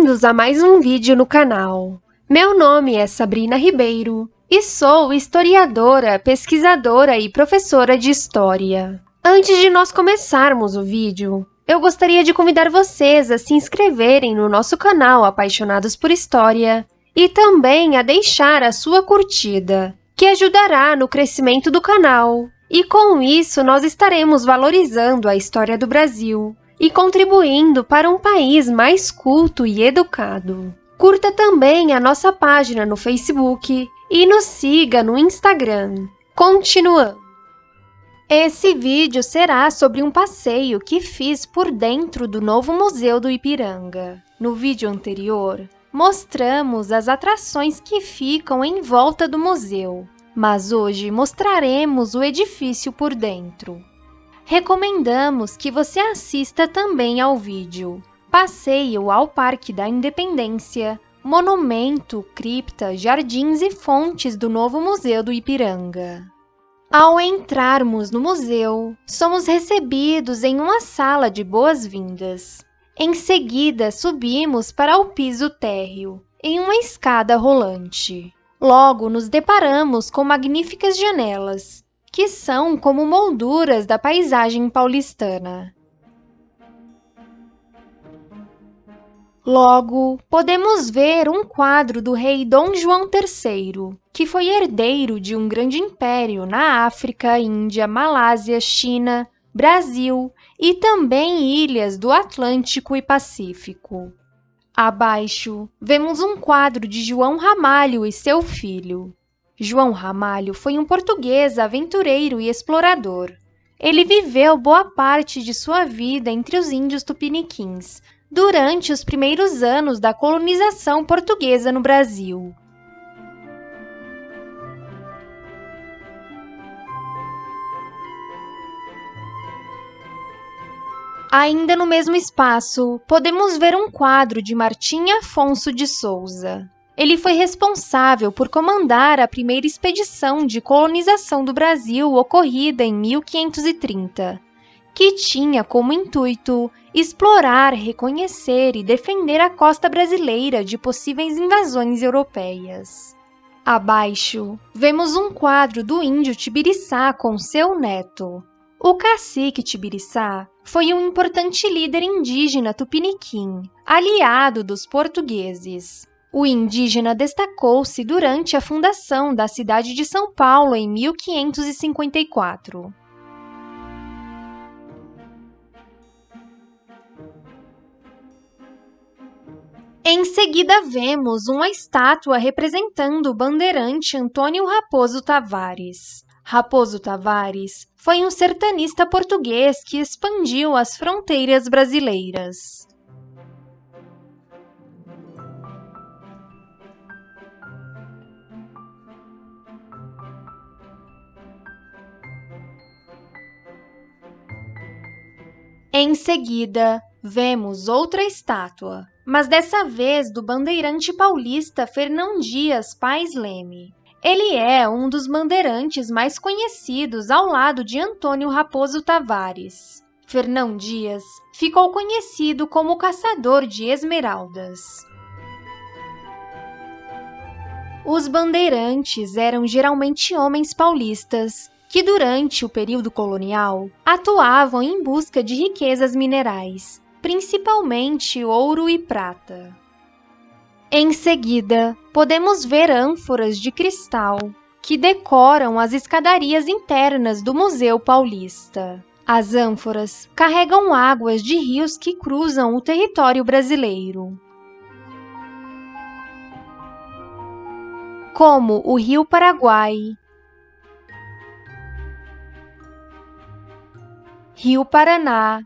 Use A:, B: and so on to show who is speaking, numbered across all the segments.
A: Bem-vindos a mais um vídeo no canal. Meu nome é Sabrina Ribeiro e sou historiadora, pesquisadora e professora de História. Antes de nós começarmos o vídeo, eu gostaria de convidar vocês a se inscreverem no nosso canal Apaixonados por História e também a deixar a sua curtida, que ajudará no crescimento do canal. E com isso, nós estaremos valorizando a história do Brasil e contribuindo para um país mais culto e educado. Curta também a nossa página no Facebook e nos siga no Instagram. Continuando. Esse vídeo será sobre um passeio que fiz por dentro do novo Museu do Ipiranga. No vídeo anterior, mostramos as atrações que ficam em volta do museu, mas hoje mostraremos o edifício por dentro. Recomendamos que você assista também ao vídeo Passeio ao Parque da Independência, Monumento, Cripta, Jardins e Fontes do novo Museu do Ipiranga. Ao entrarmos no museu, somos recebidos em uma sala de boas-vindas. Em seguida, subimos para o piso térreo, em uma escada rolante. Logo, nos deparamos com magníficas janelas, que são como molduras da paisagem paulistana. Logo, podemos ver um quadro do rei Dom João III, que foi herdeiro de um grande império na África, Índia, Malásia, China, Brasil e também ilhas do Atlântico e Pacífico. Abaixo, vemos um quadro de João Ramalho e seu filho. João Ramalho foi um português aventureiro e explorador. Ele viveu boa parte de sua vida entre os índios tupiniquins, durante os primeiros anos da colonização portuguesa no Brasil. Ainda no mesmo espaço, podemos ver um quadro de Martim Afonso de Souza. Ele foi responsável por comandar a primeira expedição de colonização do Brasil ocorrida em 1530, que tinha como intuito explorar, reconhecer e defender a costa brasileira de possíveis invasões europeias. Abaixo, vemos um quadro do índio Tibiriçá com seu neto. O cacique Tibiriçá foi um importante líder indígena tupiniquim, aliado dos portugueses. O indígena destacou-se durante a fundação da cidade de São Paulo em 1554. Em seguida, vemos uma estátua representando o bandeirante Antônio Raposo Tavares. Raposo Tavares foi um sertanista português que expandiu as fronteiras brasileiras. Em seguida, vemos outra estátua, mas dessa vez do bandeirante paulista Fernão Dias Pais Leme. Ele é um dos bandeirantes mais conhecidos ao lado de Antônio Raposo Tavares. Fernão Dias ficou conhecido como o caçador de esmeraldas. Os bandeirantes eram geralmente homens paulistas que, durante o período colonial, atuavam em busca de riquezas minerais, principalmente ouro e prata. Em seguida, podemos ver ânforas de cristal que decoram as escadarias internas do Museu Paulista. As ânforas carregam águas de rios que cruzam o território brasileiro, como o Rio Paraguai, Rio Paraná,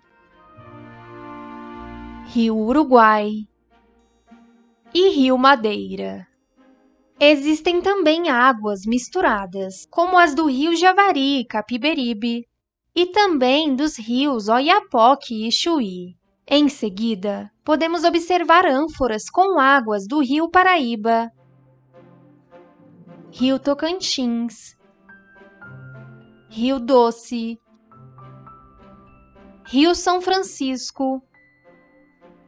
A: Rio Uruguai e Rio Madeira. Existem também águas misturadas, como as do Rio Javari e Capiberibe, e também dos rios Oiapoque e Chuí. Em seguida, podemos observar ânforas com águas do Rio Paraíba, Rio Tocantins, Rio Doce, Rio São Francisco,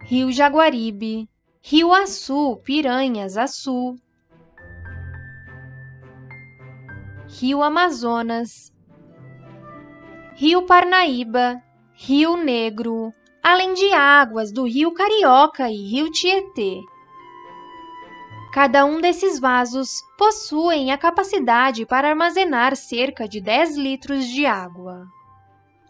A: Rio Jaguaribe, Rio Açu, Piranhas, Açu. Rio Amazonas, Rio Parnaíba, Rio Negro, além de águas do Rio Carioca e Rio Tietê. Cada um desses vasos possuem a capacidade para armazenar cerca de 10 litros de água.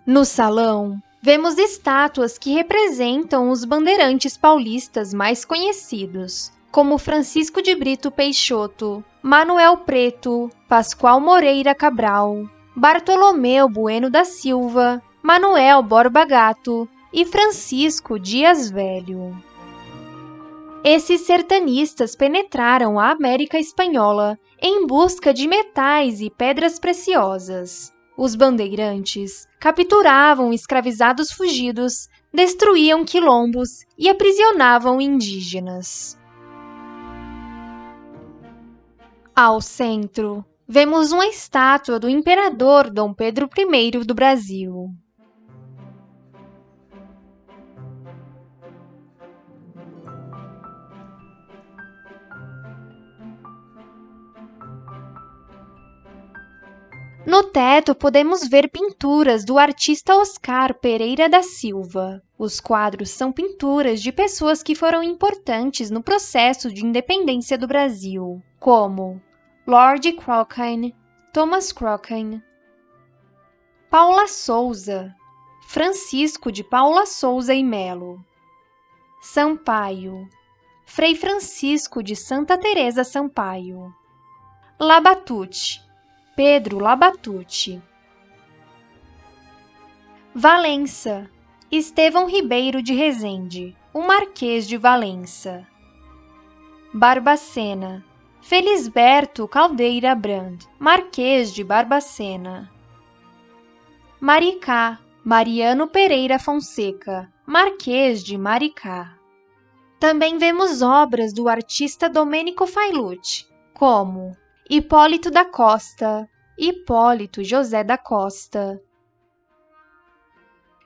A: No salão, vemos estátuas que representam os bandeirantes paulistas mais conhecidos, como Francisco de Brito Peixoto, Manuel Preto, Pascoal Moreira Cabral, Bartolomeu Bueno da Silva, Manuel Borba Gato e Francisco Dias Velho. Esses sertanistas penetraram a América Espanhola em busca de metais e pedras preciosas. Os bandeirantes capturavam escravizados fugidos, destruíam quilombos e aprisionavam indígenas. Ao centro, vemos uma estátua do imperador Dom Pedro I do Brasil. No teto, podemos ver pinturas do artista Oscar Pereira da Silva. Os quadros são pinturas de pessoas que foram importantes no processo de independência do Brasil, como Lord Cochrane, Thomas Cochrane, Paula Souza, Francisco de Paula Souza e Melo, Sampaio, Frei Francisco de Santa Teresa Sampaio, Labatute, Pedro Labatute, Valença, Estevão Ribeiro de Rezende, o Marquês de Valença, Barbacena, Felisberto Caldeira Brand, Marquês de Barbacena, Maricá, Mariano Pereira Fonseca, Marquês de Maricá. Também vemos obras do artista Domênico Failucci, como Hipólito da Costa, Hipólito José da Costa,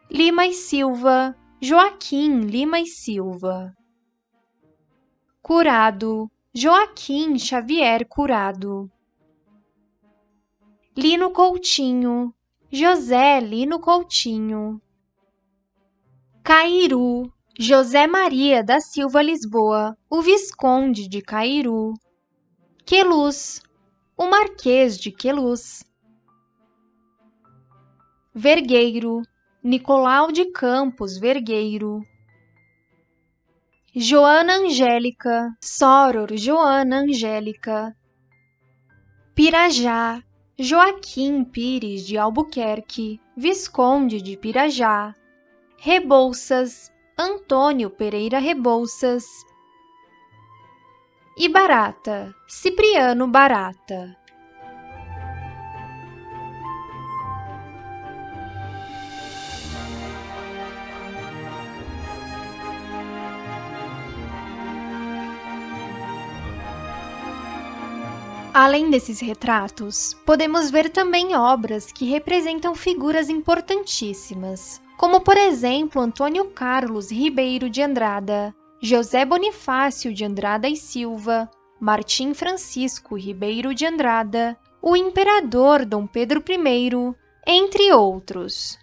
A: Lima e Silva, Joaquim Lima e Silva, Curado, Joaquim Xavier Curado, Lino Coutinho, José Lino Coutinho, Cairu, José Maria da Silva Lisboa, o Visconde de Cairu, Queluz, o Marquês de Queluz, Vergueiro, Nicolau de Campos Vergueiro, Joana Angélica, Soror Joana Angélica, Pirajá, Joaquim Pires de Albuquerque, Visconde de Pirajá, Rebouças, Antônio Pereira Rebouças, e Barata, Cipriano Barata. Além desses retratos, podemos ver também obras que representam figuras importantíssimas, como por exemplo Antônio Carlos Ribeiro de Andrada, José Bonifácio de Andrada e Silva, Martim Francisco Ribeiro de Andrada, o imperador Dom Pedro I, entre outros.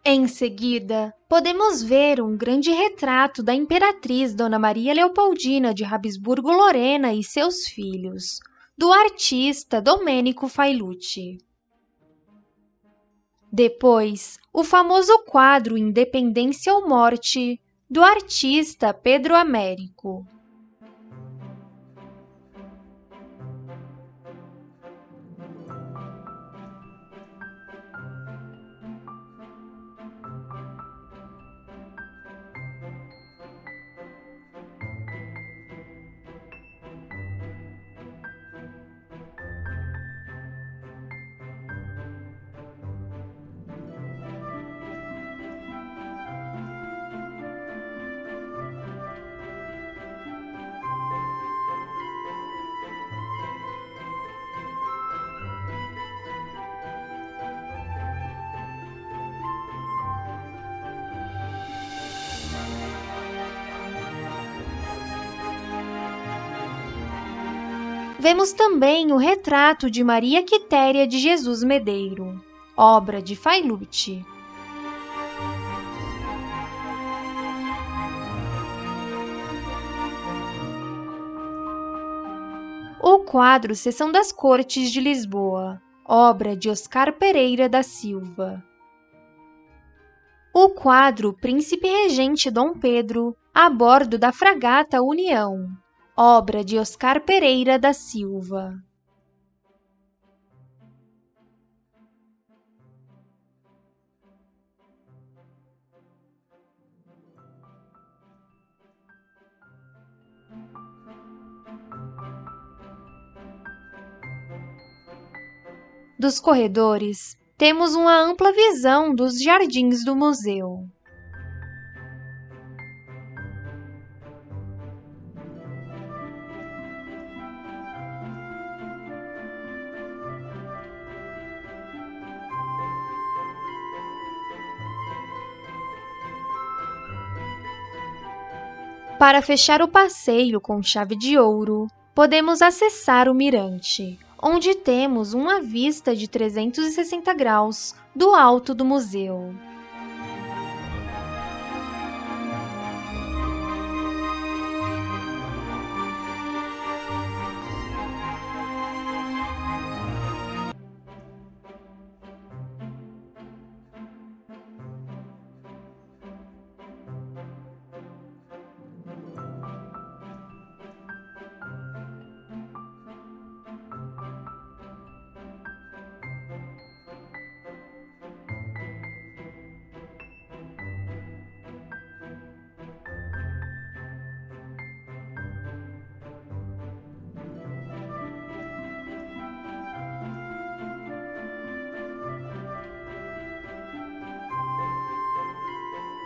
A: Em seguida, podemos ver um grande retrato da imperatriz Dona Maria Leopoldina de Habsburgo-Lorena e seus filhos, do artista Domênico Failucci. Depois, o famoso quadro Independência ou Morte, do artista Pedro Américo. Vemos também o retrato de Maria Quitéria de Jesus Medeiro, obra de Failucci. O quadro Sessão das Cortes de Lisboa, obra de Oscar Pereira da Silva. O quadro Príncipe Regente Dom Pedro, a bordo da fragata União, obra de Oscar Pereira da Silva. Dos corredores, temos uma ampla visão dos jardins do museu. Para fechar o passeio com chave de ouro, podemos acessar o mirante, onde temos uma vista de 360 graus do alto do museu.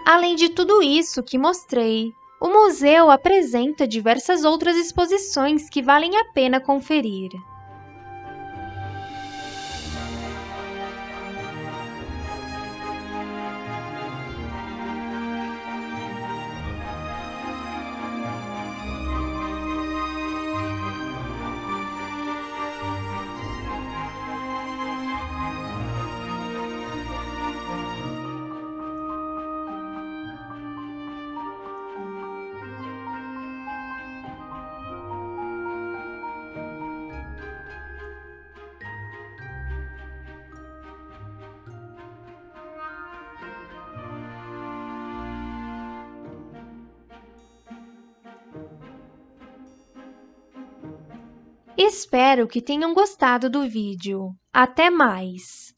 A: Além de tudo isso que mostrei, o museu apresenta diversas outras exposições que valem a pena conferir. Espero que tenham gostado do vídeo. Até mais!